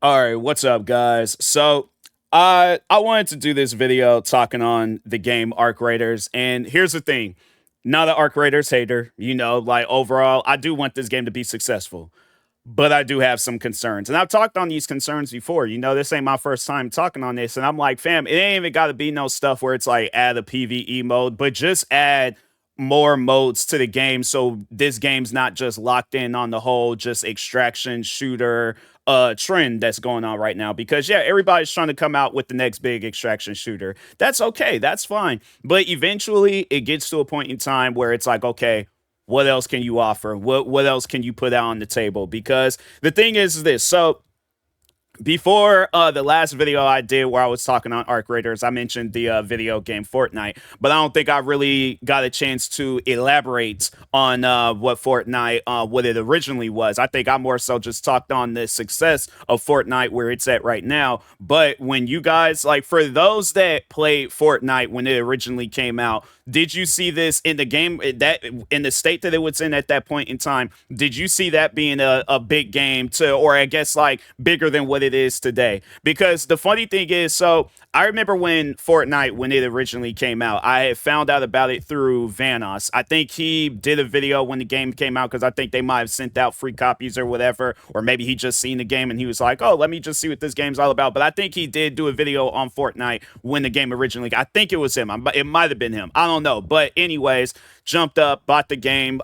All right, what's up, guys? So, I wanted to do this video talking on the game Arc Raiders, and here's the thing: not an Arc Raiders hater, like overall, I do want this game to be successful, but I do have some concerns, and I've talked on these concerns before. This ain't my first time talking on this, and I'm like, fam, it ain't even got to be no stuff where it's like add a PVE mode, but just add more modes to the game so this game's not just locked in on the whole just extraction shooter trend that's going on right now, because yeah, everybody's trying to come out with the next big extraction shooter. That's okay, that's fine, but eventually it gets to a point in time where it's like, okay, what else can you offer? What else can you put out on the table? Because the thing is this. So before the last video I did where I was talking on Arc Raiders, I mentioned the video game Fortnite, but I don't think I really got a chance to elaborate on what Fortnite, what it originally was. I think I more so just talked on the success of Fortnite, where it's at right now. But when you guys, like, for those that played Fortnite when it originally came out, did you see this in the game, that in the state that it was in at that point in time? Did you see that being a big game to, or I guess like bigger than what it is today? Because the funny thing is, so I remember when Fortnite, when it originally came out, I had found out about it through Vanos. I think he did a video when the game came out, because I think they might have sent out free copies or whatever, or maybe he just seen the game and he was like, oh, let me just see what this game's all about. But I think he did do a video on Fortnite when the game originally, I think it was him. It might have been him. I don't know. But anyways, jumped up, bought the game,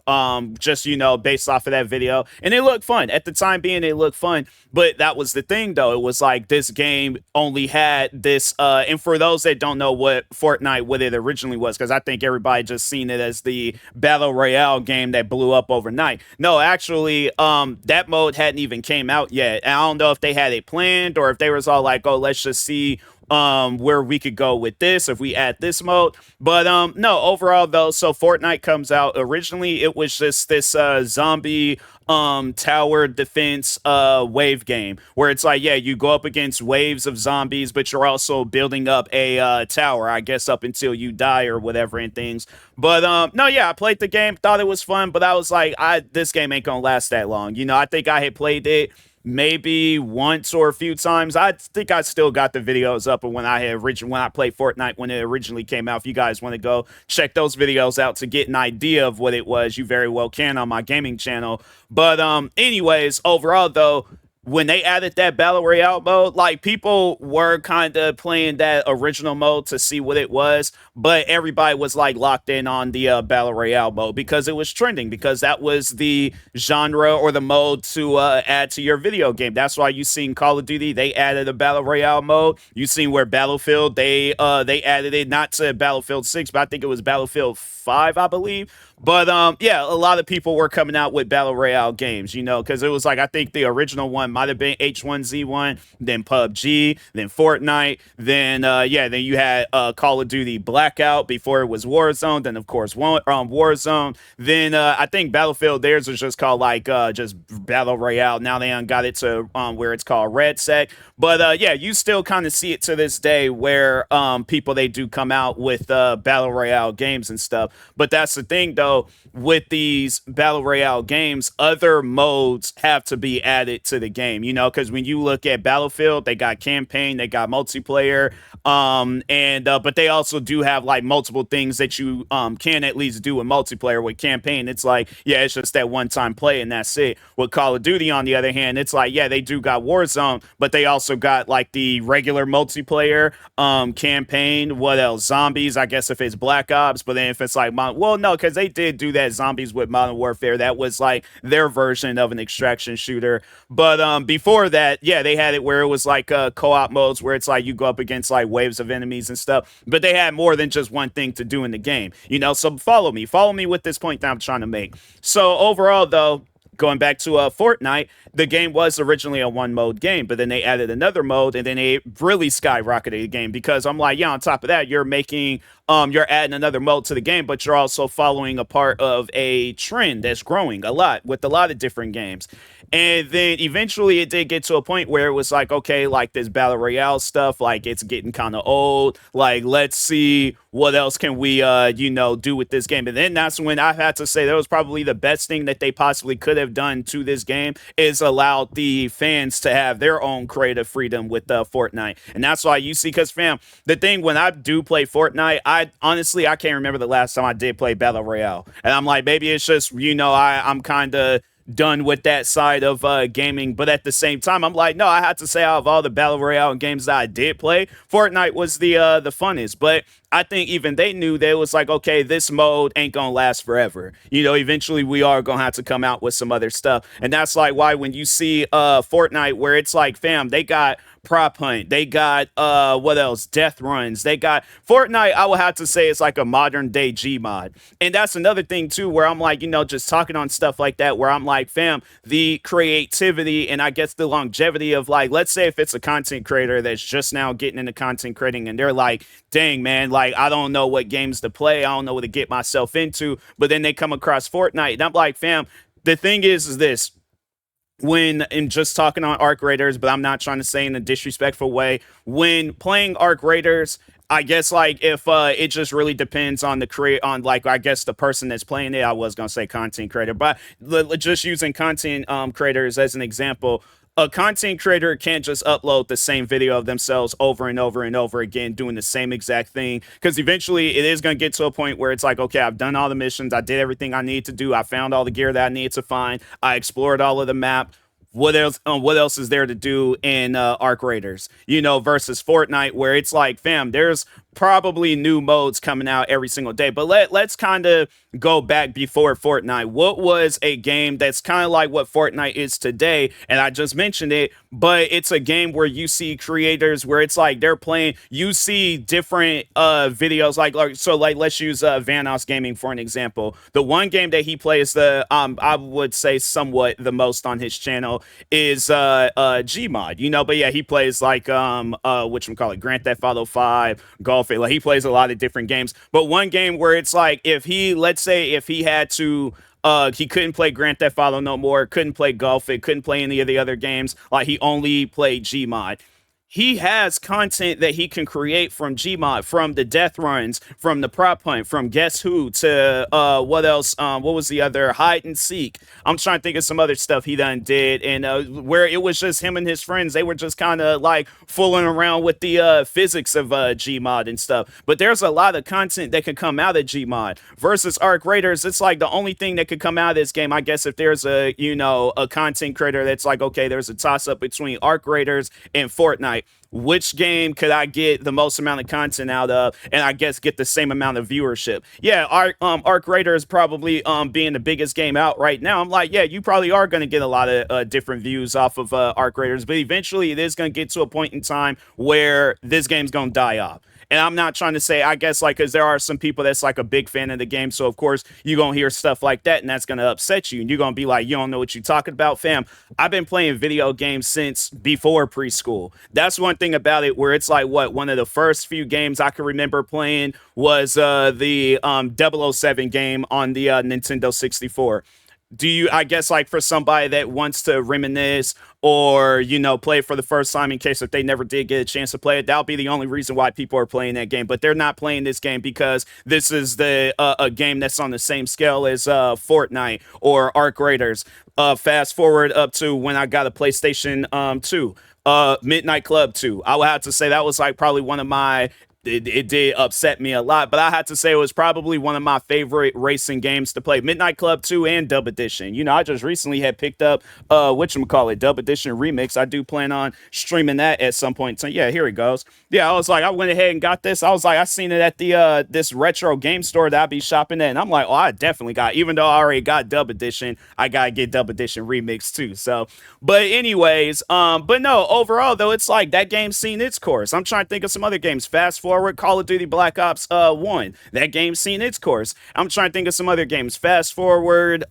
just, based off of that video. And it looked fun. At the time being, it looked fun. But that was the thing, though. It was like this game only had this, and for those that don't know what Fortnite, what it originally was, because I think everybody just seen it as the Battle Royale game that blew up overnight. No, actually, that mode hadn't even came out yet. And I don't know if they had it planned or if they was all like, oh, let's just see where we could go with this if we add this mode. But no, overall though, so Fortnite comes out. Originally it was just this zombie tower defense wave game, where it's like, yeah, you go up against waves of zombies, but you're also building up a tower, I guess, up until you die or whatever and things. But no, yeah, I played the game, thought it was fun, but I was like, this game ain't gonna last that long. I think I had played it maybe once or a few times. I think I still got the videos up when I played Fortnite when it originally came out. If you guys want to go check those videos out to get an idea of what it was, you very well can on my gaming channel. But anyways, overall though, when they added that Battle Royale mode, like, people were kind of playing that original mode to see what it was, but everybody was like locked in on the Battle Royale mode because it was trending, because that was the genre or the mode to add to your video game. That's why you seen Call of Duty, they added a Battle Royale mode. You seen where Battlefield, they added it, not to Battlefield 6, but I think it was Battlefield 5, I believe. But yeah, a lot of people were coming out with Battle Royale games, because it was like, I think the original one might have been H1Z1, then PUBG, then Fortnite, then then you had Call of Duty Blackout before it was Warzone, then of course Warzone, then I think Battlefield, theirs was just called like just Battle Royale. Now they got it to where it's called RedSec. But yeah, you still kind of see it to this day where people, they do come out with Battle Royale games and stuff. But that's the thing though, with these Battle Royale games, other modes have to be added to the game, because when you look at Battlefield, they got campaign, they got multiplayer, but they also do have like multiple things that you can at least do in multiplayer. With campaign, it's like, yeah, it's just that one-time play and that's it. With Call of Duty, on the other hand, it's like, yeah, they do got Warzone, but they also got like the regular multiplayer, campaign, what else, zombies, I guess, if it's Black Ops. But then if it's like, well, no, because they did do that zombies with Modern Warfare. That was like their version of an extraction shooter. But before that, yeah, they had it where it was like co-op modes, where it's like you go up against like waves of enemies and stuff. But they had more than just one thing to do in the game, so follow me with this point that I'm trying to make. So overall though, going back to Fortnite, the game was originally a one mode game, but then they added another mode, and then they really skyrocketed the game, because I'm like, yeah, on top of that, you're adding another mode to the game, but you're also following a part of a trend that's growing a lot with a lot of different games. And then eventually it did get to a point where it was like, okay, like this battle royale stuff, like it's getting kind of old. Like, let's see what else can we, do with this game. And then that's when I had to say that was probably the best thing that they possibly could have done to this game is allowed the fans to have their own creative freedom with Fortnite. And that's why you see, because fam, the thing when I do play Fortnite, I honestly I can't remember the last time I did play battle royale. And I'm like, maybe it's just I'm kind of done with that side of gaming. But at the same time, I'm like, no, I had to say out of all the battle royale games that I did play, Fortnite was the funnest. But I think even they knew that it was like, okay, this mode ain't gonna last forever. Eventually we are gonna have to come out with some other stuff. And that's like why when you see Fortnite where it's like, fam, they got prop hunt, they got what else? Death runs. They got Fortnite, I would have to say it's like a modern day Gmod. And that's another thing too, where I'm like, just talking on stuff like that, where I'm like, fam, the creativity and I guess the longevity of like, let's say if it's a content creator that's just now getting into content creating and they're like, dang man, like I don't know what games to play, I don't know what to get myself into, but then they come across Fortnite and I'm like, fam, the thing is this, when and just talking on arc raiders, but I'm not trying to say in a disrespectful way, when playing arc raiders, I guess like if it just really depends on the like I guess the person that's playing it. I was gonna say content creator, but just using content creators as an example, a content creator can't just upload the same video of themselves over and over and over again doing the same exact thing, because eventually it is going to get to a point where it's like, okay, I've done all the missions, I did everything I need to do, I found all the gear that I needed to find, I explored all of the map. What else? What else is there to do in Arc Raiders? Versus Fortnite, where it's like, fam, there's probably new modes coming out every single day. But let's kind of go back before Fortnite. What was a game that's kind of like what Fortnite is today? And I just mentioned it, but it's a game where you see creators where it's like they're playing. You see different videos, like let's use Vanos Gaming for an example. The one game that he plays I would say somewhat the most on his channel is Gmod. But yeah, he plays like Grand Theft Auto 5, Golf. Like he plays a lot of different games, but one game where it's like let's say if he had to he couldn't play Grand Theft Auto no more, couldn't play Golf, couldn't play any of the other games, like he only played Gmod. He has content that he can create from Gmod, from the death runs, from the prop hunt, from Guess Who to what else? What was the other? Hide and Seek. I'm trying to think of some other stuff he done did, and where it was just him and his friends. They were just kind of like fooling around with the physics of Gmod and stuff. But there's a lot of content that can come out of Gmod versus Arc Raiders. It's like the only thing that could come out of this game, I guess, if there's a content creator that's like, okay, there's a toss up between Arc Raiders and Fortnite. Which game could I get the most amount of content out of, and I guess get the same amount of viewership? Yeah, Arc Raiders probably being the biggest game out right now. I'm like, yeah, you probably are going to get a lot of different views off of Arc Raiders, but eventually it is going to get to a point in time where this game's going to die off. And I'm not trying to say, I guess, like, because there are some people that's like a big fan of the game. So, of course, you're going to hear stuff like that and that's going to upset you. And you're going to be like, you don't know what you're talking about, fam. I've been playing video games since before preschool. That's one thing about it where it's like, one of the first few games I can remember playing was the 007 game on the Nintendo 64. I guess, like, for somebody that wants to reminisce or, play it for the first time in case if they never did get a chance to play it, that'll be the only reason why people are playing that game. But they're not playing this game because this is a game that's on the same scale as Fortnite or Arc Raiders. Fast forward up to when I got a PlayStation 2. Midnight Club 2. I would have to say that was like probably one of my it did upset me a lot, but I had to say it was probably one of my favorite racing games to play. Midnight Club 2 and Dub Edition. I just recently had picked up whatchamacallit, Dub Edition Remix. I do plan on streaming that at some point. So yeah, here it goes. Yeah, I was like, I went ahead and got this. I was like, I seen it at the this retro game store that I be shopping at, and I'm like, oh, I definitely got, even though I already got Dub Edition, I gotta get Dub Edition Remix too. So, but anyways, but no, overall though, it's like that game's seen its course. I'm trying to think of some other games. Fast forward, Call of Duty Black Ops 1. That game's seen its course. I'm trying to think of some other games. Fast forward,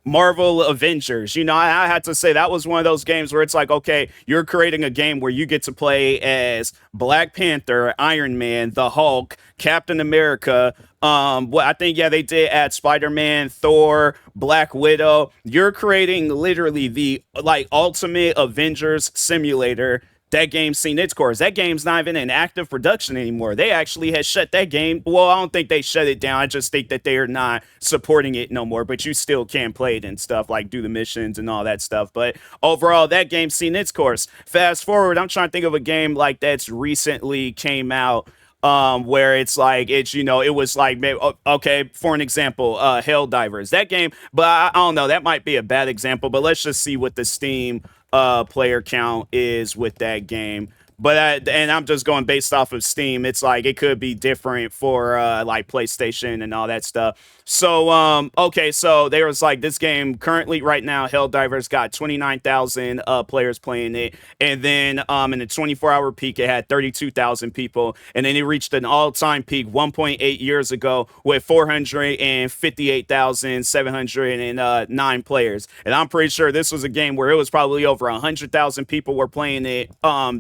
Marvel Avengers. I had to say that was one of those games where it's like, okay, you're creating a game where you get to play as Black Panther, Iron Man, the Hulk, Captain America. Well, I think, yeah, they did add Spider-Man, Thor, Black Widow. You're creating literally the like ultimate Avengers simulator. That game's seen its course. That game's not even in active production anymore. They actually had shut that game. Well, I don't think they shut it down. I just think that they are not supporting it no more. But you still can play it and stuff, like do the missions and all that stuff. But overall, that game's seen its course. Fast forward, I'm trying to think of a game like that's recently came out, where it's like it was like okay, for an example, Helldivers, that game. But I don't know, that might be a bad example, but let's just see what the Steam player count is with that game. But and I'm just going based off of Steam. It's like it could be different for like PlayStation and all that stuff. So okay, so there was like this game currently right now, Helldivers got 29,000 players playing it, and then in the 24-hour peak it had 32,000 people, and then it reached an all-time peak 1.8 years ago with 458,709 players. And I'm pretty sure this was a game where it was probably over 100,000 people were playing it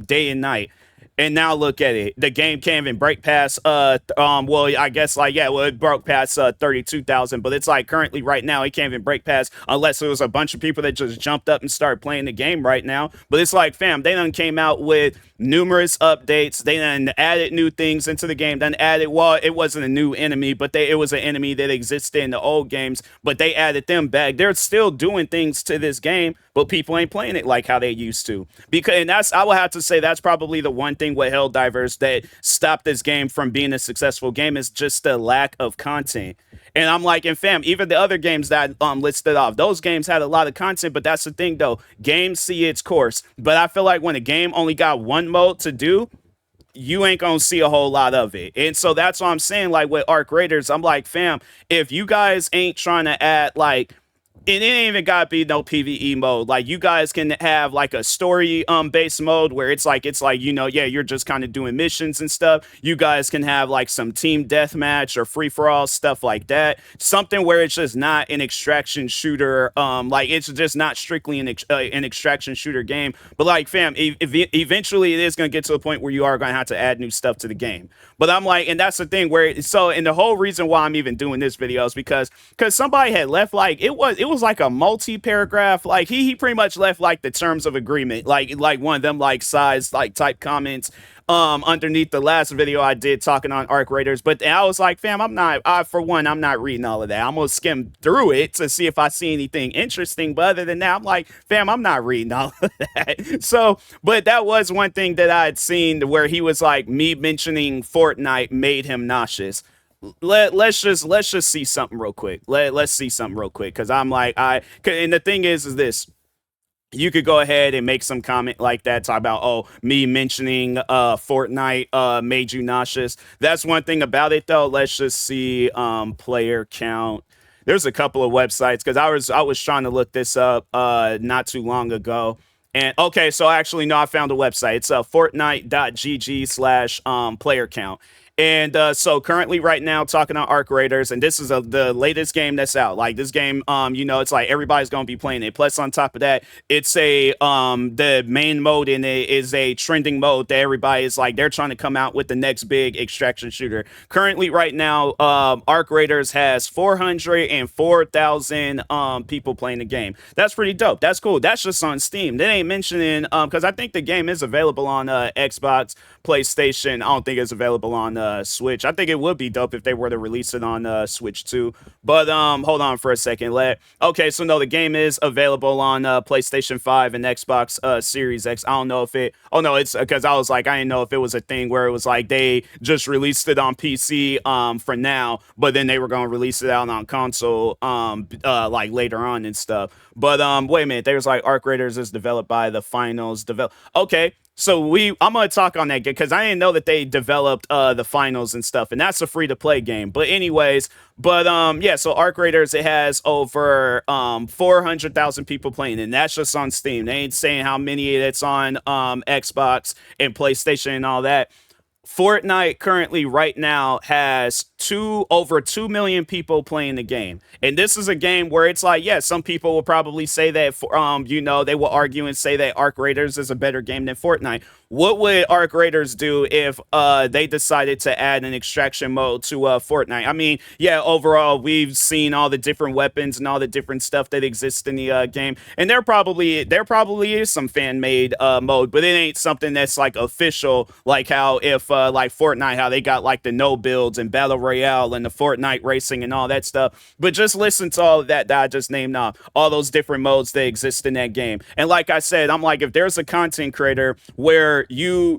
day and night. And now look at it. The game can't even break past well, I guess like, yeah, well, it broke past 32,000, but it's like currently right now it can't even break past unless it was a bunch of people that just jumped up and started playing the game right now. But it's like, fam, they done came out with numerous updates. They done added new things into the game. Done added, well, it wasn't a new enemy, but it was an enemy that existed in the old games, but they added them back. They're still doing things to this game, but people ain't playing it like how they used to. Because, and that's, I would have to say, that's probably the one thing with Helldivers that stopped this game from being a successful game, is just the lack of content. And I'm like, and fam, even the other games that listed off, those games had a lot of content, but that's the thing though, games see its course. But I feel like when a game only got one mode to do, you ain't gonna see a whole lot of it. And so that's what I'm saying, like with Arc Raiders, I'm like, fam, if you guys ain't trying to add like, it ain't even gotta be no PvE mode. Like you guys can have like a story based mode where it's like yeah, you're just kind of doing missions and stuff. You guys can have like some team deathmatch or free for all stuff like that. Something where it's just not an extraction shooter. Like it's just not strictly an extraction shooter game. But like, fam, eventually it is gonna get to a point where you are gonna have to add new stuff to the game. But I'm like, and that's the thing where and the whole reason why I'm even doing this video is because somebody had left like it was like a multi-paragraph, like he pretty much left like the terms of agreement, like one of them like size like type comments underneath the last video I did talking on Arc Raiders. But I was like, fam, I'm not reading all of that. I'm gonna skim through it to see if I see anything interesting, but other than that, I'm like, fam, I'm not reading all of that. So but that was one thing that I had seen where he was like, me mentioning Fortnite made him nauseous. Let's just see something real quick. Let's see something real quick, because I'm like, and the thing is this, you could go ahead and make some comment like that, talk about, oh, me mentioning Fortnite made you nauseous. That's one thing about it though. Let's just see player count. There's a couple of websites, because I was trying to look this up not too long ago. And okay, so actually no, I found a website. It's fortnite.gg/player count. And so currently right now talking on Arc Raiders, and this is the latest game that's out. Like this game, it's like everybody's gonna be playing it. Plus on top of that, it's the main mode in it is a trending mode that everybody is like, they're trying to come out with the next big extraction shooter. Currently right now, Arc Raiders has 404,000 people playing the game. That's pretty dope. That's cool. That's just on Steam. They ain't mentioning because I think the game is available on Xbox, PlayStation. I don't think it's available on Switch. I think it would be dope if they were to release it on Switch too. But hold on for a second. Okay, so no, the game is available on PlayStation 5 and Xbox Series X. I don't know if it. Oh no, it's because I was like, I didn't know if it was a thing where it was like they just released it on PC for now, but then they were gonna release it out on console like later on and stuff. But wait a minute, there's like Arc Raiders is developed by the Finals Okay. So I'm gonna talk on that because I didn't know that they developed the Finals and stuff, and that's a free-to-play game. But anyways, yeah, so Arc Raiders, it has over 400,000 people playing, and that's just on Steam. They ain't saying how many it's on Xbox and PlayStation and all that. Fortnite currently right now has over 2 million people playing the game. And this is a game where it's like, yeah, some people will probably say that, they will argue and say that Arc Raiders is a better game than Fortnite. What would Arc Raiders do if they decided to add an extraction mode to Fortnite? I mean, yeah, overall, we've seen all the different weapons and all the different stuff that exists in the game, and there probably is some fan made mode, but it ain't something that's like official, like how if like Fortnite, how they got like the no builds and battle royale and the Fortnite racing and all that stuff. But just listen to all of that I just named off, all those different modes that exist in that game. And like I said, I'm like, if there's a content creator where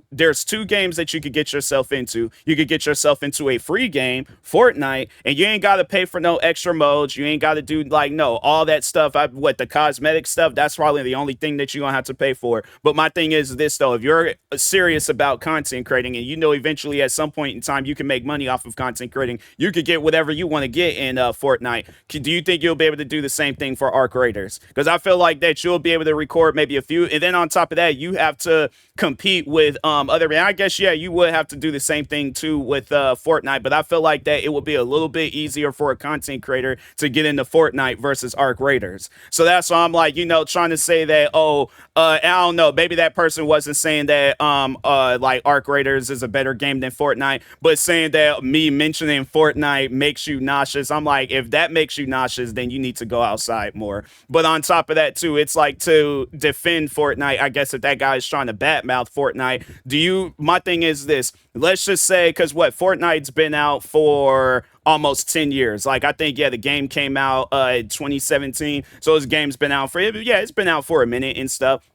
there's two games that you could get yourself into. You could get yourself into a free game, Fortnite, and you ain't got to pay for no extra modes. You ain't got to do like, no, all that stuff. The cosmetic stuff, that's probably the only thing that you're going to have to pay for. But my thing is this, though, if you're serious about content creating and you know eventually at some point in time you can make money off of content creating, you could get whatever you want to get in Fortnite. Do you think you'll be able to do the same thing for Arc Raiders? Because I feel like that you'll be able to record maybe a few, and then on top of that, you have to compete with other. And I guess yeah, you would have to do the same thing too with Fortnite. But I feel like that it would be a little bit easier for a content creator to get into Fortnite versus Arc Raiders. So that's why I'm like, trying to say that I don't know, maybe that person wasn't saying that like Arc Raiders is a better game than Fortnite, but saying that me mentioning Fortnite makes you nauseous. I'm like, if that makes you nauseous, then you need to go outside more. But on top of that too, it's like to defend Fortnite. I guess if that guy is trying to badmouth Fortnite, my thing is this, let's just say, because Fortnite's been out for almost 10 years. Like, I think, yeah, the game came out in 2017. So this game's been out it's been out for a minute and stuff.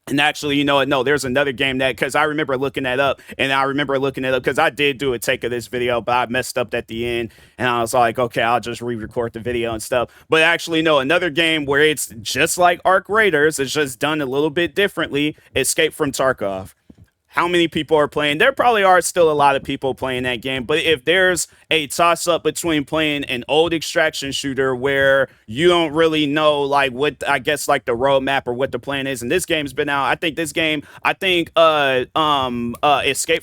And actually, you know what? No, there's another game that, because I remember looking that up, because I did do a take of this video, but I messed up at the end, and I was like, okay, I'll just re-record the video and stuff. But actually, no, another game where it's just like Arc Raiders, it's just done a little bit differently, Escape from Tarkov. How many people are playing? There probably are still a lot of people playing that game, but if there's a toss up between playing an old extraction shooter where you don't really know like what, I guess, like the roadmap or what the plan is, and this game's been out, I think Escape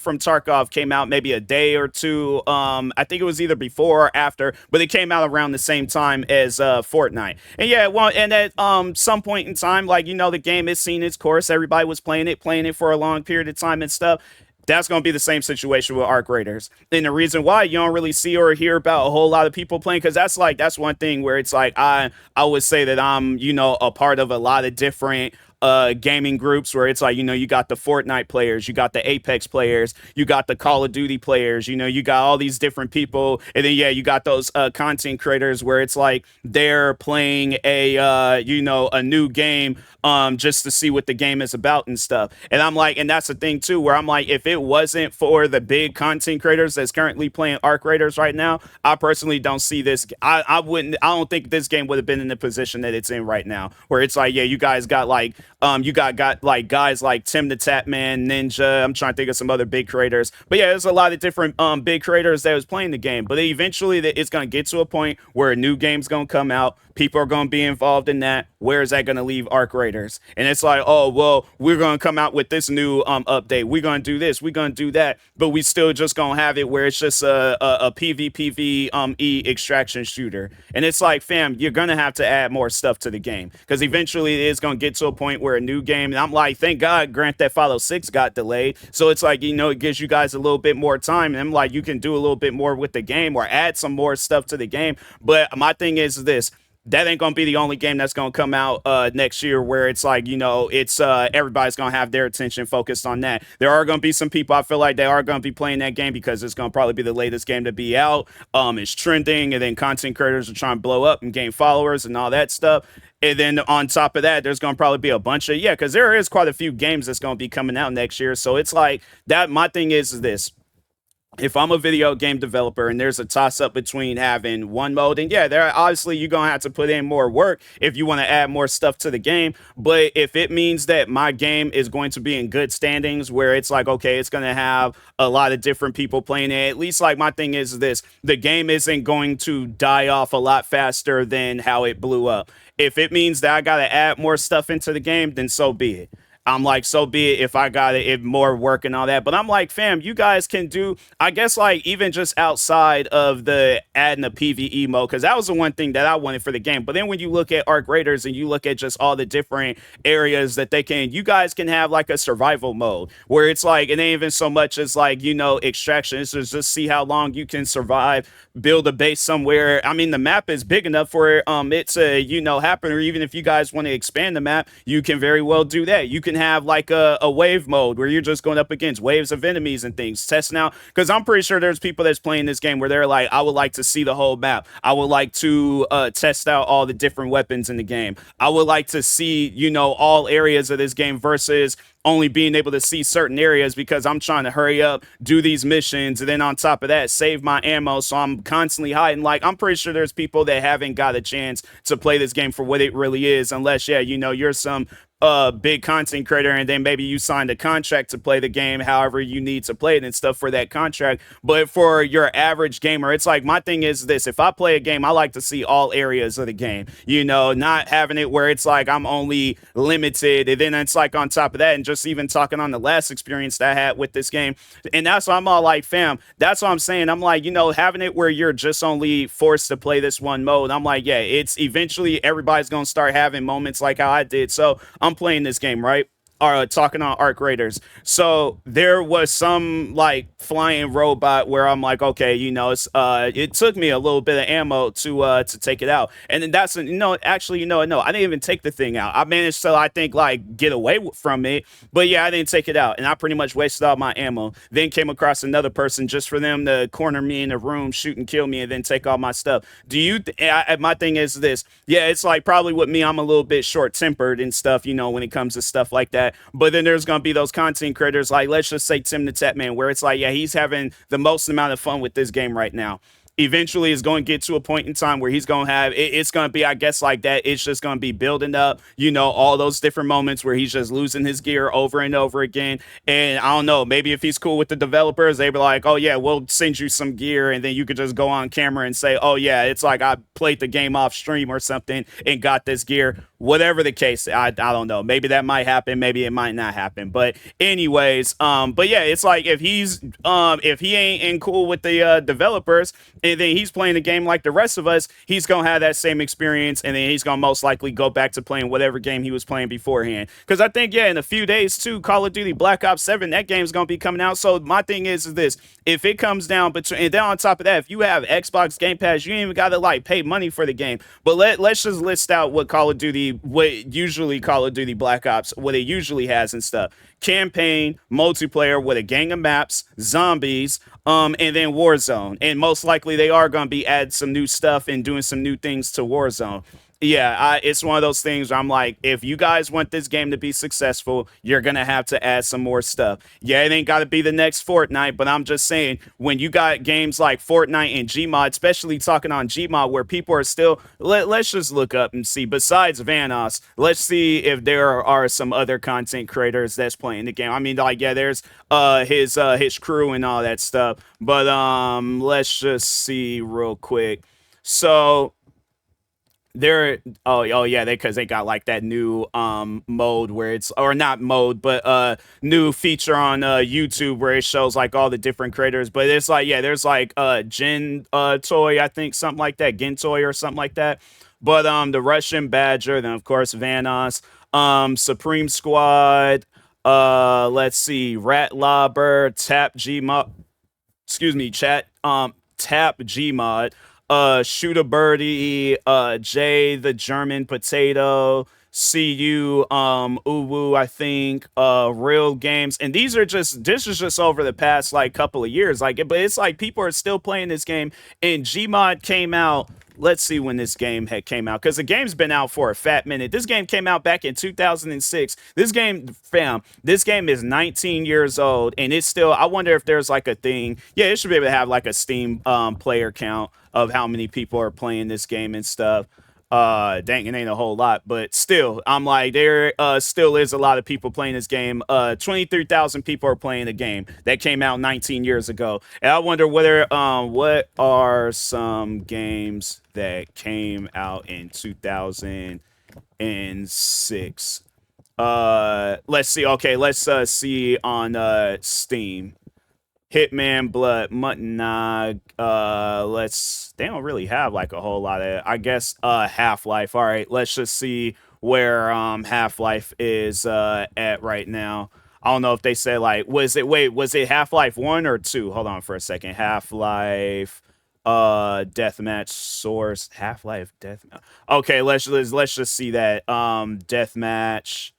from Tarkov came out maybe a day or two. I think it was either before or after, but it came out around the same time as Fortnite. And yeah, well, and at some point in time, like, the game has seen its course. Everybody was playing it for a long period of time and stuff. That's going to be the same situation with Arc Raiders. And the reason why you don't really see or hear about a whole lot of people playing, because that's one thing where it's like I would say that I'm, a part of a lot of different gaming groups where it's like, you got the Fortnite players, you got the Apex players, you got the Call of Duty players, you got all these different people. And then, yeah, you got those content creators where it's like they're playing a new game just to see what the game is about and stuff. And I'm like, and that's the thing too, where I'm like, if it wasn't for the big content creators that's currently playing Arc Raiders right now, I personally don't see this. I don't think this game would have been in the position that it's in right now, where it's like, yeah, you guys got like, you got like guys like Tim the Tapman, Ninja. I'm trying to think of some other big creators, but yeah, there's a lot of different big creators that was playing the game. But eventually, it's gonna get to a point where a new game's gonna come out. People are gonna be involved in that. Where is that gonna leave Arc Raiders? And it's like, oh well, we're gonna come out with this new update. We're gonna do this. We're gonna do that. But we still just gonna have it where it's just a PvPvE extraction shooter. And it's like, fam, you're gonna have to add more stuff to the game, because eventually it is gonna get to a point where a new game, and I'm like, thank God Grand Theft Auto 6 got delayed, so it's like, it gives you guys a little bit more time, and I'm like, you can do a little bit more with the game or add some more stuff to the game. But my thing is this, that ain't gonna be the only game that's gonna come out next year where it's like, it's everybody's gonna have their attention focused on that. There are gonna be some people, I feel like they are gonna be playing that game because it's gonna probably be the latest game to be out. It's trending, and then content creators are trying to blow up and gain followers and all that stuff. And then on top of that, there's going to probably be a bunch of, because there is quite a few games that's going to be coming out next year. So it's like that. My thing is this. If I'm a video game developer and there's a toss up between having one mode, and yeah, there obviously you're gonna have to put in more work if you want to add more stuff to the game. But if it means that my game is going to be in good standings, where it's like, okay, it's gonna have a lot of different people playing it, at least, like, my thing is this, the game isn't going to die off a lot faster than how it blew up. If it means that I gotta add more stuff into the game, then so be it. I'm like, so be it if I got it more work and all that. But I'm like, fam, you guys can do, I guess, like even just outside of the adding a PvE mode, because that was the one thing that I wanted for the game. But then when you look at Arc Raiders and you look at just all the different areas that they can, you guys can have like a survival mode where it's like, it ain't even so much as like, extraction. It's just see how long you can survive, build a base somewhere. I mean, the map is big enough for it to, happen. Or even if you guys want to expand the map, you can very well do that. You can have like a wave mode where you're just going up against waves of enemies and things, testing out. Because I'm pretty sure there's people that's playing this game where they're like, I would like to see the whole map. I would like to test out all the different weapons in the game. I would like to see, all areas of this game versus only being able to see certain areas because I'm trying to hurry up, do these missions, and then on top of that, save my ammo. So I'm constantly hiding. Like, I'm pretty sure there's people that haven't got a chance to play this game for what it really is, unless, yeah, you're some big content creator and then maybe you signed a contract to play the game however you need to play it and stuff for that contract. But for your average gamer, it's like, my thing is this: if I play a game, I like to see all areas of the game, not having it where it's like I'm only limited. And then it's like on top of that, and just even talking on the last experience that I had with this game, and that's why I'm all like, fam, that's what I'm saying. I'm like, having it where you're just only forced to play this one mode, I'm like, yeah, it's eventually everybody's gonna start having moments like how I did. So I'm playing this game, right? Talking on Arc Raiders. So there was some like flying robot where I'm like, okay, it took me a little bit of ammo to take it out. And then that's actually, no, I didn't even take the thing out. I managed to, I think, like get away from it. But yeah, I didn't take it out. And I pretty much wasted all my ammo. Then came across another person just for them to corner me in the room, shoot and kill me, and then take all my stuff. My thing is this. Yeah, it's like probably with me, I'm a little bit short-tempered and stuff, when it comes to stuff like that. But then there's going to be those content creators, like, let's just say Tim the Tatman, where it's like, yeah, he's having the most amount of fun with this game right now. Eventually is going to get to a point in time where he's going to have it's going to be, I guess, like that. It's just going to be building up, all those different moments where he's just losing his gear over and over again. And I don't know, maybe if he's cool with the developers, they be like, oh yeah, we'll send you some gear, and then you could just go on camera and say, oh yeah, it's like I played the game off stream or something and got this gear. Whatever the case, I don't know. Maybe that might happen, maybe it might not happen. But anyways, but yeah, it's like if he ain't in cool with the developers, and then he's playing the game like the rest of us, he's gonna have that same experience, and then he's gonna most likely go back to playing whatever game he was playing beforehand. Because I think, yeah, in a few days too, Call of Duty Black Ops 7, that game's gonna be coming out. So my thing is this: if it comes down between, and then on top of that, if you have Xbox Game Pass, you ain't even gotta like pay money for the game. But let's just list out what usually Call of Duty Black Ops, what it usually has and stuff. Campaign, multiplayer with a gang of maps, zombies, and then Warzone. And most likely they are going to be adding some new stuff and doing some new things to Warzone. Yeah, it's one of those things where I'm like, if you guys want this game to be successful, you're going to have to add some more stuff. Yeah, it ain't got to be the next Fortnite, but I'm just saying, when you got games like Fortnite and Gmod, especially talking on Gmod, where people are still, let's just look up and see, besides Vanoss, let's see if there are some other content creators that's playing the game. I mean, like, yeah, there's his crew and all that stuff, but let's just see real quick. So they're oh yeah, because they got like that new mode where it's, or not mode, but new feature on YouTube where it shows like all the different creators. But it's like, yeah, there's like Gen Toy, I think, something like that, Gentoy or something like that. But the Russian Badger, then of course Vanoss, Supreme Squad, let's see, Rat Lobber, Tap Gmod, excuse me, chat, Tap Gmod, Shoot a Birdie, Jay the German Potato, CU, Uwu, I think, Real Games. And this is just over the past like couple of years. Like, but it's like people are still playing this game, and Gmod came out. Let's see when this game came out, because the game's been out for a fat minute. This game came out back in 2006. This game, fam, this game is 19 years old, and it's still, I wonder if there's like a thing. Yeah, it should be able to have like a Steam player count of how many people are playing this game and stuff. Dang, it ain't a whole lot, but still, I'm like, there still is a lot of people playing this game. 23,000 people are playing the game that came out 19 years ago. And I wonder whether what are some games that came out in 2006. Let's see. Okay, let's see on Steam. Hitman, Blood, Mutton Nog. Let's. They don't really have like a whole lot of. I guess Half-Life. All right, let's just see where Half-Life is at right now. I don't know if they said like was it Half-Life 1 or 2? Hold on for a second. Half-Life deathmatch source. Half-Life death. Okay, let's just see that deathmatch.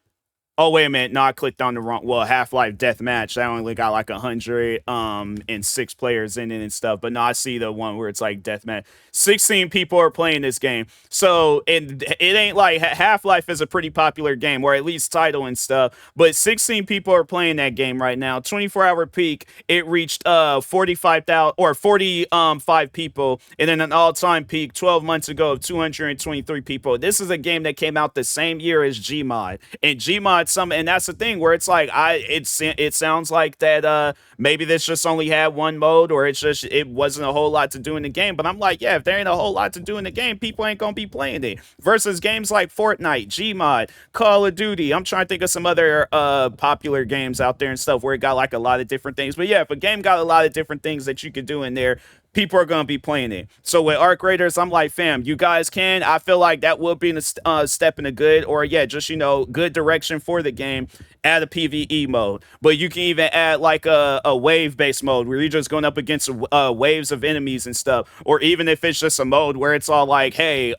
Oh, wait a minute. No, I clicked on the wrong. Well, Half-Life Deathmatch. That only got like 100 and 6 players in it and stuff. But no, I see the one where it's like Deathmatch. 16 people are playing this game. So it ain't like Half-Life is a pretty popular game, or at least title and stuff. But 16 people are playing that game right now. 24-hour peak, it reached 45,000 or 45 people, and then an all-time peak 12 months ago of 223 people. This is a game that came out the same year as Gmod, and Gmod and that's the thing where it's like it sounds like that maybe this just only had one mode, or it wasn't a whole lot to do in the game. But I'm like, yeah, if there ain't a whole lot to do in the game, people ain't gonna be playing it. Versus games like Fortnite, Gmod, Call of Duty. I'm trying to think of some other popular games out there and stuff where it got like a lot of different things. But yeah, if a game got a lot of different things that you could do in there, people are going to be playing it. So with Arc Raiders, I'm like, fam, you guys can. I feel like that will be a step in a good, or yeah, just, good direction for the game. Add a PvE mode. But you can even add like a wave-based mode where you're just going up against waves of enemies and stuff. Or even if it's just a mode where it's all like, hey,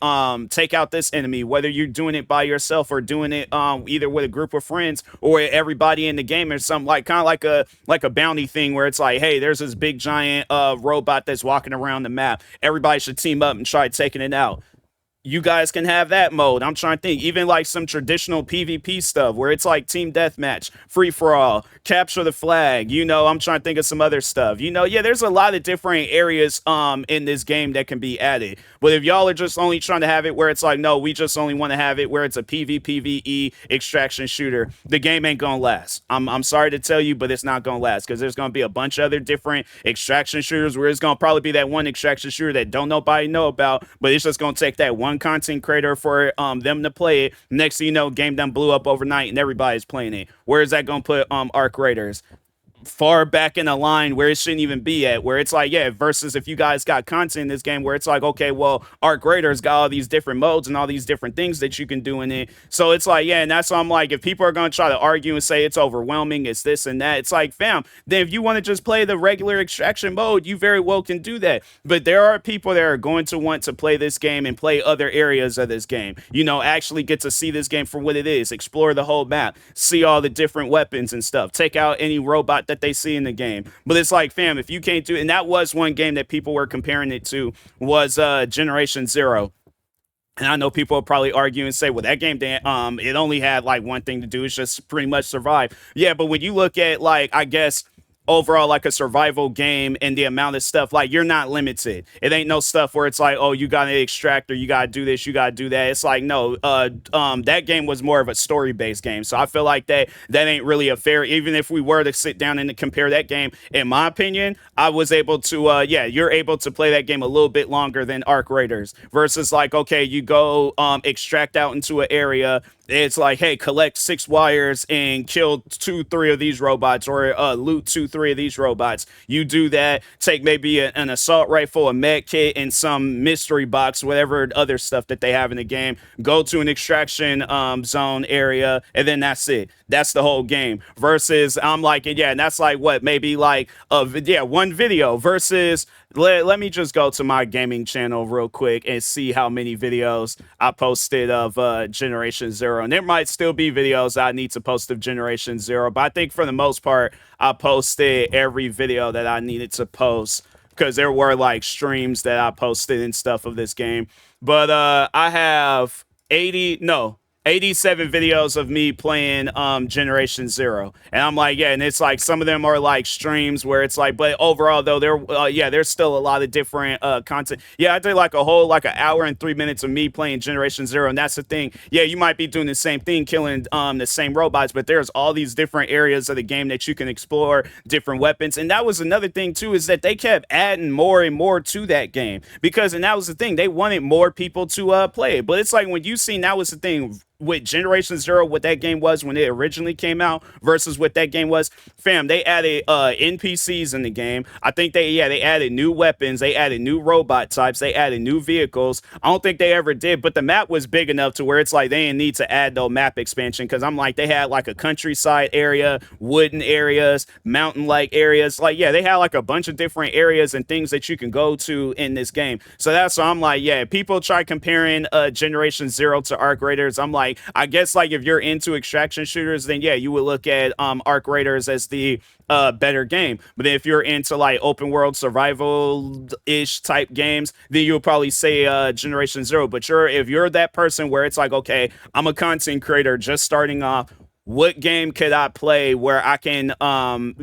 take out this enemy, whether you're doing it by yourself or doing it either with a group of friends or everybody in the game, or something like kind of like a bounty thing where it's like, hey, there's this big giant robot that's walking around the map. Everybody should team up and try taking it out. You guys can have that mode. I'm trying to think, even like some traditional PvP stuff where it's like team deathmatch, free for all, capture the flag. I'm trying to think of some other stuff. Yeah, there's a lot of different areas in this game that can be added. But if y'all are just only trying to have it where it's like, no, we just only want to have it where it's a PvPvE extraction shooter, the game ain't gonna last. I'm sorry to tell you, but it's not gonna last, because there's gonna be a bunch of other different extraction shooters where it's gonna probably be that one extraction shooter that don't nobody know about, but it's just gonna take that one content creator for them to play it. Next thing you know, game done blew up overnight and everybody's playing it. Where is that gonna put Arc Raiders? Far back in the line where it shouldn't even be at, where it's like, yeah, versus if you guys got content in this game where it's like, okay, well, Arc Raiders got all these different modes and all these different things that you can do in it. So it's like, yeah, and that's why I'm like, if people are going to try to argue and say it's overwhelming, it's this and that, it's like, fam, then if you want to just play the regular extraction mode, you very well can do that. But there are people that are going to want to play this game and play other areas of this game, actually get to see this game for what it is, explore the whole map, see all the different weapons and stuff, take out any robot that they see in the game. But it's like, fam, if you can't do it, and that was one game that people were comparing it to, was Generation Zero. And I know people will probably argue and say, well, that game, it only had like one thing to do, it's just pretty much survive. Yeah, but when you look at, like, I guess overall like a survival game and the amount of stuff, like, you're not limited. It ain't no stuff where it's like, oh, you gotta extract, or you gotta do this, you gotta do that. It's like, no, that game was more of a story-based game. So I feel like that ain't really a fair, even if we were to sit down and compare that game, in my opinion, I was able to yeah, you're able to play that game a little bit longer than Arc Raiders, versus like, okay, you go extract out into an area, it's like, hey, collect 6 wires and kill 2-3 of these robots, or loot 2-3 of these robots. You do that, take maybe an assault rifle, a med kit, and some mystery box, whatever other stuff that they have in the game. Go to an extraction zone area, and then that's it. That's the whole game. Versus, I'm like, yeah, and that's like what, maybe like one video. Versus, let me just go to my gaming channel real quick and see how many videos I posted of Generation Zero. And there might still be videos I need to post of Generation Zero, but I think for the most part, I posted every video that I needed to post, because there were like streams that I posted and stuff of this game. But I have 87 videos of me playing Generation Zero. And I'm like, yeah, and it's like some of them are like streams where it's like, but overall though, there's still a lot of different content. Yeah, I did like a whole like an hour and 3 minutes of me playing Generation Zero. And that's the thing. Yeah, you might be doing the same thing, killing the same robots, but there's all these different areas of the game that you can explore, different weapons. And that was another thing too, is that they kept adding more and more to that game, and that was the thing, they wanted more people to play it. But it's like, when you seen, that was the thing, with Generation Zero, what that game was when it originally came out versus what that game was, fam, they added NPCs in the game. I think they added new weapons, they added new robot types, they added new vehicles. I don't think they ever did, but the map was big enough to where it's like they didn't need to add no map expansion, because I'm like, they had like a countryside area, wooden areas, mountain like areas. Like, yeah, they had like a bunch of different areas and things that you can go to in this game. So that's why I'm like, yeah, people try comparing Generation Zero to Arc Raiders. I'm like, I guess like if you're into extraction shooters, then yeah, you would look at Arc Raiders as the better game. But if you're into like open world survival ish type games, then you'll probably say Generation Zero. But if you're that person where it's like, okay, I'm a content creator just starting off, what game could I play where I can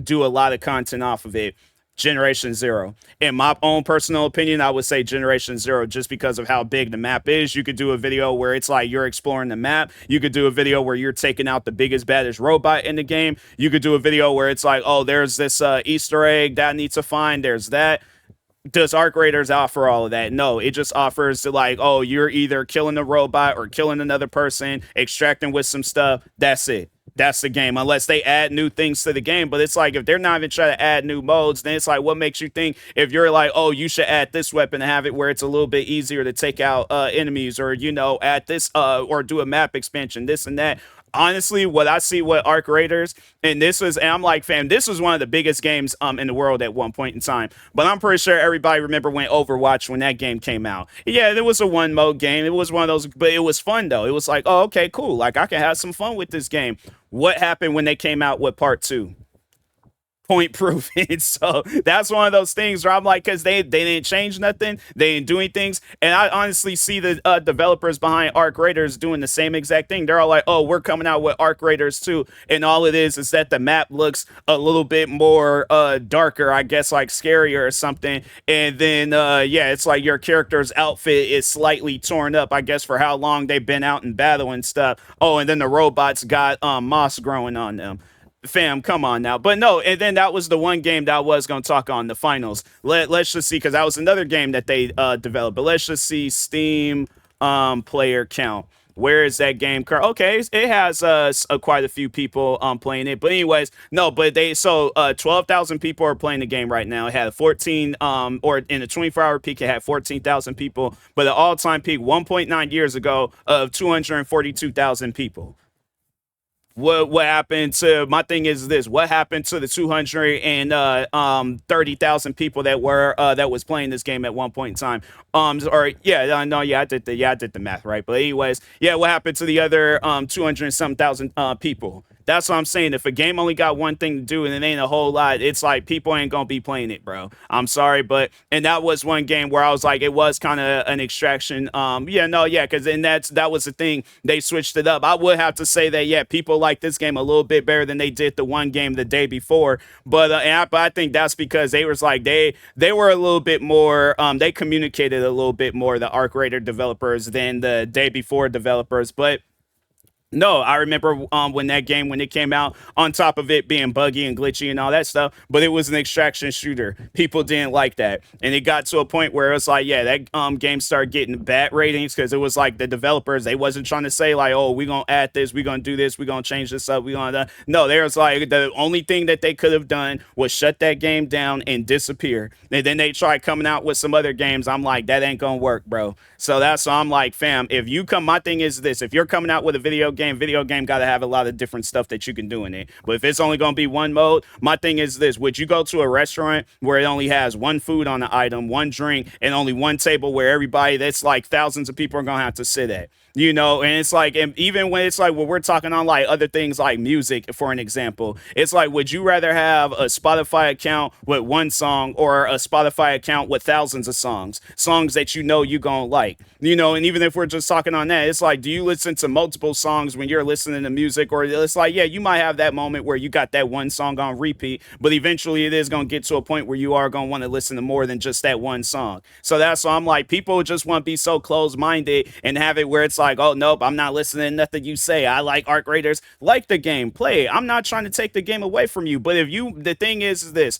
do a lot of content off of it? Generation Zero. In my own personal opinion, I would say Generation Zero, just because of how big the map is. You could do a video where it's like you're exploring the map. You could do a video where you're taking out the biggest, baddest robot in the game. You could do a video where it's like, oh, there's this Easter egg that I need to find. There's that. Does Arc Raiders offer all of that? No, it just offers like, oh, you're either killing a robot or killing another person, extracting with some stuff. That's it. That's the game, unless they add new things to the game. But it's like, if they're not even trying to add new modes, then it's like, what makes you think if you're like, oh, you should add this weapon and have it where it's a little bit easier to take out enemies, or, you know, add this or do a map expansion, this and that. Honestly, what I see with Arc Raiders, and I'm like, fam, this was one of the biggest games in the world at one point in time. But I'm pretty sure everybody remember when Overwatch, when that game came out. Yeah, it was a one mode game. It was one of those, but it was fun though. It was like, oh, okay, cool. Like, I can have some fun with this game. What happened when they came out with part two? Point proven. So that's one of those things where I'm like, because they didn't change nothing, they didn't do anything. And I honestly see the developers behind Arc Raiders doing the same exact thing. They're all like, oh, we're coming out with Arc Raiders too, and all it is that the map looks a little bit more darker, I guess, like scarier or something. And then yeah, it's like your character's outfit is slightly torn up, I guess, for how long they've been out in battle and stuff. Oh, and then the robots got moss growing on them. Fam, come on now. But no, and then that was the one game that I was going to talk on, the finals. Let's just see, because that was another game that they developed. But let's just see Steam player count. Where is that game? Okay, it has quite a few people playing it. But anyways, no, but 12,000 people are playing the game right now. It had 14 or in a 24-hour peak, it had 14,000 people. But the all-time peak 1.9 years ago of 242,000 people. What happened to, my thing is this, what happened to the 230,000 people that was playing this game at one point in time? Or yeah, no, yeah, I did the math right. But anyways, yeah, what happened to the other 200 and some thousand people? That's what I'm saying. If a game only got one thing to do and it ain't a whole lot, it's like people ain't gonna be playing it, bro. I'm sorry, but and that was one game where I was like, it was kind of an extraction. Yeah, no, yeah, because then that was the thing. They switched it up. I would have to say that, yeah, people like this game a little bit better than they did the one game the day before. But I think that's because they was like they were a little bit more. They communicated a little bit more, the Arc Raider developers, than the day before developers, but. No, I remember when it came out, on top of it being buggy and glitchy and all that stuff, but it was an extraction shooter. People didn't like that. And it got to a point where it was like, yeah, that game started getting bad ratings, because it was like the developers, they wasn't trying to say like, oh, we're going to add this, we're going to do this, we're going to change this up, we're going to... No, there was like, the only thing that they could have done was shut that game down and disappear. And then they tried coming out with some other games. I'm like, that ain't going to work, bro. So that's why I'm like, fam, my thing is this, if you're coming out with a video game got to have a lot of different stuff that you can do in it. But if it's only going to be one mode, my thing is this, would you go to a restaurant where it only has one food on the item, one drink, and only one table where everybody, that's like thousands of people are going to have to sit at? You know, and it's like, and even when it's like, when we're talking on like other things like music, for an example, it's like, would you rather have a Spotify account with one song, or a Spotify account with thousands of songs that you know you gonna like? You know, and even if we're just talking on that, it's like, do you listen to multiple songs when you're listening to music? Or it's like, yeah, you might have that moment where you got that one song on repeat, but eventually it is gonna get to a point where you are gonna want to listen to more than just that one song. So that's why I'm like, people just want to be so closed-minded and have it where it's like, oh, nope, I'm not listening to nothing you say. I like Arc Raiders, like the game, play it. I'm not trying to take the game away from you. But the thing is this,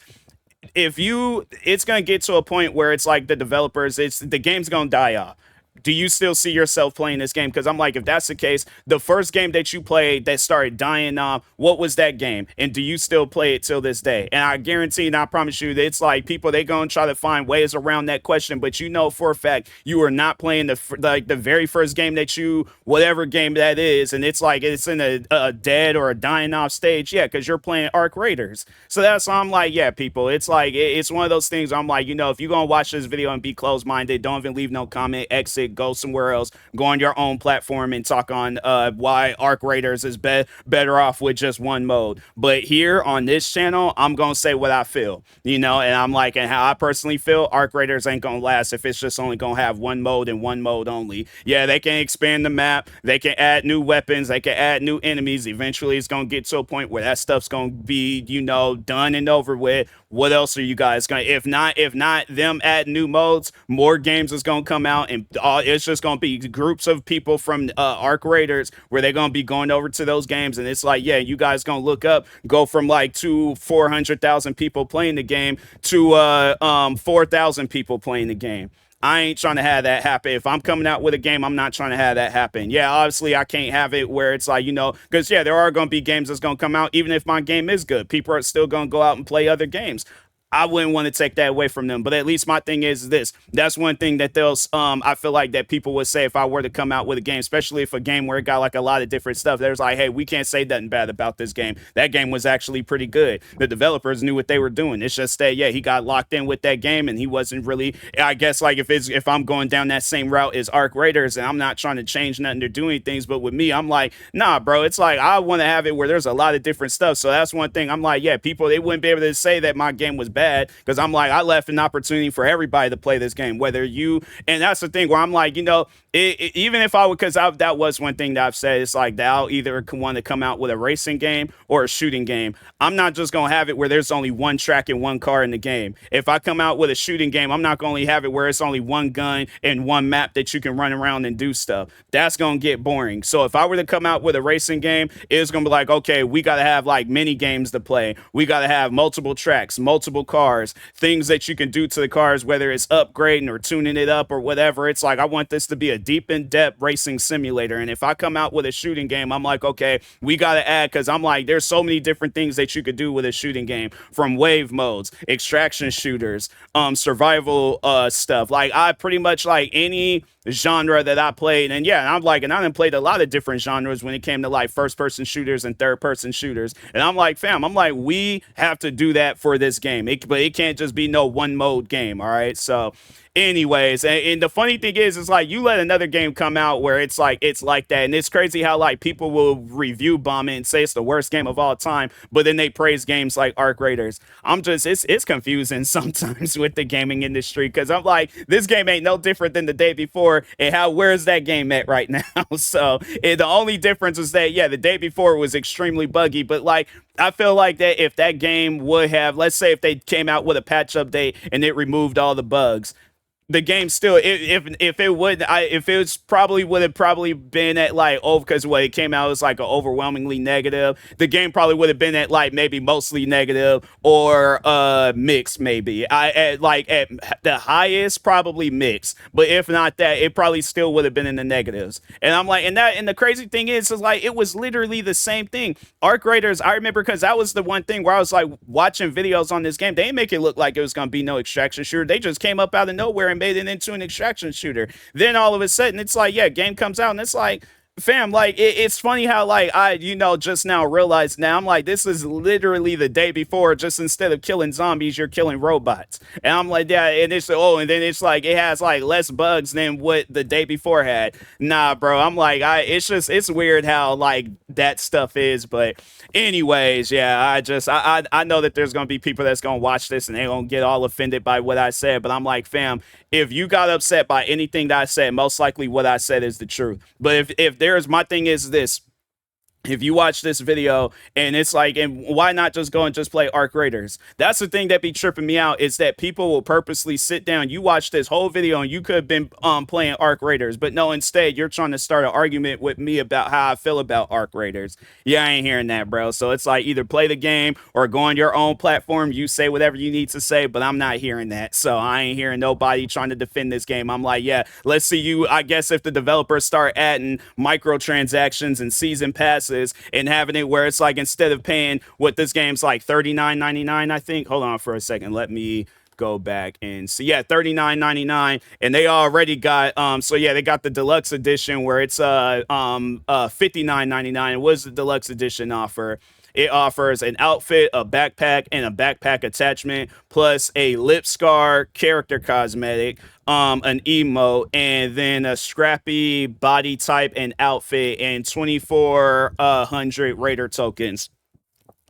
it's going to get to a point where it's like the developers, the game's going to die off. do you still see yourself playing this game? Because I'm like, if that's the case, the first game that you played that started dying off, what was that game? And do you still play it till this day? And I guarantee and I promise you that it's like people, they going to try to find ways around that question, but you know for a fact you are not playing the very first game that you, whatever game that is, and it's like it's in a dead or a dying off stage. Yeah, because you're playing Arc Raiders. So that's why I'm like, yeah, people, it's like it's one of those things. I'm like, if you're gonna watch this video and be closed minded, don't even leave no comment, exit, go somewhere else, go on your own platform and talk on why Arc Raiders is better off with just one mode. But here on this channel, I'm gonna say what I feel, and I'm like, and how I personally feel, Arc Raiders ain't gonna last if it's just only gonna have one mode and one mode only. Yeah, they can expand the map, they can add new weapons, they can add new enemies. Eventually it's gonna get to a point where that stuff's gonna be, done and over with. What else are you guys gonna, if not them add new modes, more games is gonna come out, and it's just gonna be groups of people from Arc Raiders where they're gonna be going over to those games, and it's like, yeah, you guys gonna look up, go from like 400,000 people playing the game to 4,000 people playing the game. I ain't trying to have that happen. If I'm coming out with a game, I'm not trying to have that happen. Yeah, obviously I can't have it where it's like, because yeah, there are going to be games that's going to come out. Even if my game is good, people are still going to go out and play other games. I wouldn't want to take that away from them. But at least my thing is this. That's one thing that they'll, I feel like that people would say if I were to come out with a game, especially if a game where it got like a lot of different stuff, there's like, hey, we can't say nothing bad about this game. That game was actually pretty good. The developers knew what they were doing. It's just that, yeah, he got locked in with that game and he wasn't really, I guess like if I'm going down that same route as Arc Raiders and I'm not trying to change nothing or do anything, but with me, I'm like, nah, bro, it's like, I want to have it where there's a lot of different stuff. So that's one thing. I'm like, yeah, people, they wouldn't be able to say that my game was bad because I'm like, I left an opportunity for everybody to play this game, whether you, and that's the thing where I'm like, even if I would, because that was one thing that I've said, it's like that I'll either want to come out with a racing game or a shooting game. I'm not just going to have it where there's only one track and one car in the game. If I come out with a shooting game, I'm not going to have it where it's only one gun and one map that you can run around and do stuff. That's going to get boring. So if I were to come out with a racing game, it's going to be like, okay, we got to have like mini games to play. We got to have multiple tracks, multiple cars, things that you can do to the cars, whether it's upgrading or tuning it up or whatever. It's like, I want this to be a deep in-depth racing simulator. And if I come out with a shooting game, I'm like, okay, we got to add, because I'm like, there's so many different things that you could do with a shooting game, from wave modes, extraction shooters, survival stuff. Like I pretty much like any genre that I played, and yeah, I'm like, and I done played a lot of different genres when it came to like first-person shooters and third-person shooters, and I'm like, fam, I'm like, we have to do that for this game, but it can't just be no one mode game, all right? So anyways, and the funny thing is, it's like you let another game come out where it's like that, and it's crazy how like people will review bomb it and say it's the worst game of all time, but then they praise games like Arc Raiders. I'm just, it's confusing sometimes with the gaming industry, because I'm like, this game ain't no different than the day before, and where's that game at right now? So the only difference is that, yeah, the day before was extremely buggy, but like, I feel like that if that game would have, let's say if they came out with a patch update and it removed all the bugs, the game still, if it would, if it was probably would have probably been at like, oh, because when it came out, it was like an overwhelmingly negative. The game probably would have been at like maybe mostly negative or mixed, maybe. At the highest, probably mixed. But if not that, it probably still would have been in the negatives. And I'm like, and the crazy thing is like, it was literally the same thing. Arc Raiders, I remember, because that was the one thing where I was like watching videos on this game. They didn't make it look like it was gonna be no extraction shooter. They just came up out of nowhere and made it into an extraction shooter. Then all of a sudden it's like, yeah, game comes out and it's like, fam, like it's funny how like I just now realized, now I'm like, this is literally the day before, just instead of killing zombies you're killing robots, and I'm like, yeah, and it's, oh, and then it's like it has like less bugs than what the day before had. Nah, bro, I'm like, it's weird how like that stuff is. But anyways, yeah, I know that there's gonna be people that's gonna watch this and they're gonna get all offended by what I said, but I'm like, fam, if you got upset by anything that I said, most likely what I said is the truth. But if there's, my thing is this, if you watch this video and it's like, and why not just go and just play Arc Raiders? That's the thing that be tripping me out, is that people will purposely sit down. You watch this whole video and you could have been playing Arc Raiders, but no, instead you're trying to start an argument with me about how I feel about Arc Raiders. Yeah, I ain't hearing that, bro. So it's like, either play the game or go on your own platform. You say whatever you need to say, but I'm not hearing that. So I ain't hearing nobody trying to defend this game. I'm like, yeah, let's see you. I guess if the developers start adding microtransactions and season passes and having it where it's like, instead of paying what this game's like $39.99, I think. Hold on for a second. Let me go back and see. Yeah, $39.99, and they already got so yeah, they got the deluxe edition where it's $59.99. What does the deluxe edition offer? It offers an outfit, a backpack, and a backpack attachment, plus a lip scar, character cosmetic, an emote, and then a scrappy body type and outfit, and 2,400 Raider tokens.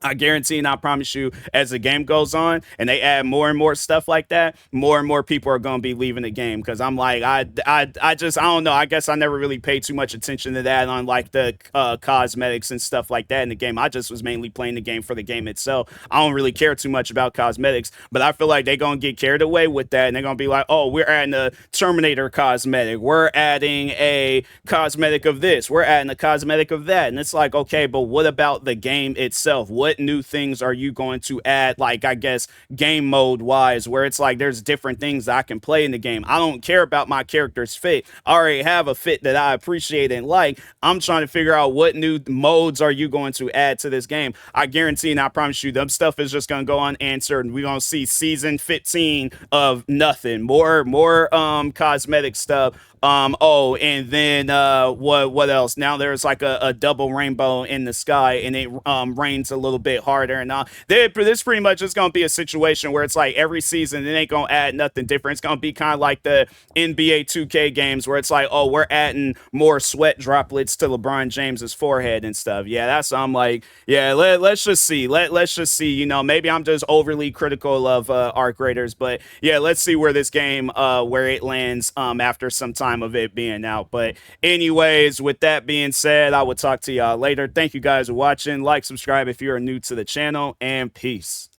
I guarantee and I promise you, as the game goes on and they add more and more stuff like that, more and more people are going to be leaving the game. Because I'm like, I don't know. I guess I never really paid too much attention to that on like the cosmetics and stuff like that in the game. I just was mainly playing the game for the game itself. I don't really care too much about cosmetics, but I feel like they're going to get carried away with that, and they're going to be like, oh, we're adding a Terminator cosmetic. We're adding a cosmetic of this. We're adding a cosmetic of that. And it's like, okay, but what about the game itself? What new things are you going to add, like, I guess game mode wise, where it's like there's different things that I can play in the game? I don't care about my character's fit. I already have a fit that I appreciate and like. I'm trying to figure out what new modes are you going to add to this game. I guarantee and I promise you, them stuff is just going to go unanswered, and we're going to see season 15 of nothing. More cosmetic stuff. Oh, and then what else? Now there's like a double rainbow in the sky, and it rains a little bit harder. And this pretty much is gonna be a situation where it's like every season it ain't gonna add nothing different. It's gonna be kind of like the NBA 2K games where it's like, oh, we're adding more sweat droplets to LeBron James's forehead and stuff. Yeah, that's I'm like, yeah, let's just see. Let's just see. You know, maybe I'm just overly critical of Arc Raiders, but yeah, let's see where this game where it lands after some time of it being out. But anyways, with that being said, I will talk to y'all later. Thank you guys for watching. Like, subscribe if you're new to the channel, and peace.